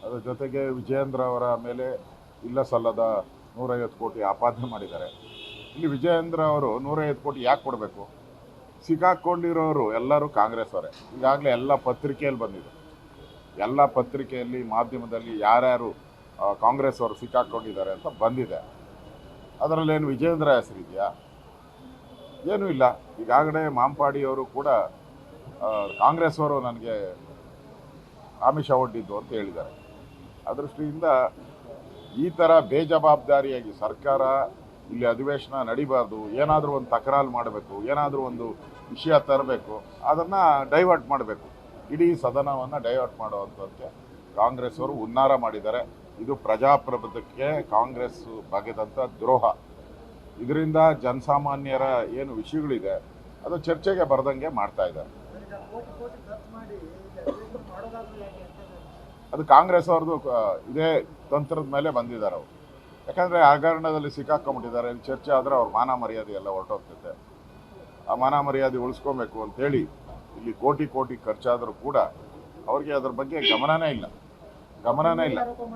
ಅದರ ಜೊತೆಗೆ ವಿಜಯೇಂದ್ರ ಅವರ ಮೇಲೆ ಇಲ್ಲ ಸಲ್ಲದ 150 ಕೋಟಿ ಆಪಾದನೆ ಮಾಡಿದ್ದಾರೆ. ಇಲ್ಲಿ ವಿಜಯೇಂದ್ರ ಅವರು 150 ಕೋಟಿ ಯಾಕೆ ಕೊಡಬೇಕು? ಸಿಕ್ಕಾಕೊಂಡಿರೋರು ಎಲ್ಲರೂ ಕಾಂಗ್ರೆಸ್ ಅವರೇ. ಈಗಾಗಲೇ ಎಲ್ಲ ಪತ್ರಿಕೆಯಲ್ಲಿ ಬಂದಿದೆ, ಎಲ್ಲ ಪತ್ರಿಕೆಯಲ್ಲಿ ಮಾಧ್ಯಮದಲ್ಲಿ ಯಾರ್ಯಾರು ಕಾಂಗ್ರೆಸ್ ಅವರು ಸಿಕ್ಕಾಕೊಂಡಿದ್ದಾರೆ ಅಂತ ಬಂದಿದೆ. ಅದರಲ್ಲೇನು ವಿಜಯೇಂದ್ರ ಹೆಸರಿದೆಯಾ? ಏನೂ ಇಲ್ಲ. ಈಗಾಗಲೇ ಮಾಂಪಾಡಿಯವರು ಕೂಡ ಕಾಂಗ್ರೆಸ್ ಅವರು ನನಗೆ ಆಮಿಷ ಒಡ್ಡಿದ್ದು ಅಂತ ಹೇಳಿದ್ದಾರೆ. ಅದೃಷ್ಟಿಯಿಂದ ಈ ಥರ ಬೇಜವಾಬ್ದಾರಿಯಾಗಿ ಸರ್ಕಾರ ಇಲ್ಲಿ ಅಧಿವೇಶನ ನಡಿಬಾರ್ದು, ಏನಾದರೂ ಒಂದು ತಕರಾರು ಮಾಡಬೇಕು, ಏನಾದರೂ ಒಂದು ವಿಷಯ ತರಬೇಕು, ಅದನ್ನು ಡೈವರ್ಟ್ ಮಾಡಬೇಕು, ಇಡೀ ಸದನವನ್ನು ಡೈವರ್ಟ್ ಮಾಡುವಂಥದ್ದಕ್ಕೆ ಕಾಂಗ್ರೆಸ್ ಅವರು ಹುನ್ನಾರ ಮಾಡಿದ್ದಾರೆ. ಇದು ಪ್ರಜಾಪ್ರಭುತ್ವಕ್ಕೆ ಕಾಂಗ್ರೆಸ್ ಬಗೆದಂಥ ದ್ರೋಹ. ಇದರಿಂದ ಜನಸಾಮಾನ್ಯರ ಏನು ವಿಷಯಗಳಿದೆ ಅದು ಚರ್ಚೆಗೆ ಬರದಂಗೆ ಮಾಡ್ತಾ ಇದ್ದಾರೆ. ಅದು ಕಾಂಗ್ರೆಸ್ ಅವ್ರದ್ದು ಇದೇ ತಂತ್ರದ ಮೇಲೆ ಬಂದಿದ್ದಾರೆ ಅವರು. ಯಾಕಂದರೆ ಹಗರಣದಲ್ಲಿ ಸಿಕ್ಕಾಕೊಂಡ್ಬಿಟ್ಟಿದ್ದಾರೆ. ಇಲ್ಲಿ ಚರ್ಚೆ ಆದರೆ ಅವ್ರ ಮಾನ ಮರ್ಯಾದೆ ಎಲ್ಲ ಹೊರಟೋಗ್ತೈತೆ. ಆ ಮಾನ ಮರ್ಯಾದೆ ಉಳಿಸ್ಕೊಬೇಕು ಅಂತೇಳಿ ಇಲ್ಲಿ ಕೋಟಿ ಕೋಟಿ ಖರ್ಚಾದರೂ ಕೂಡ ಅವ್ರಿಗೆ ಅದ್ರ ಬಗ್ಗೆ ಗಮನನೇ ಇಲ್ಲ.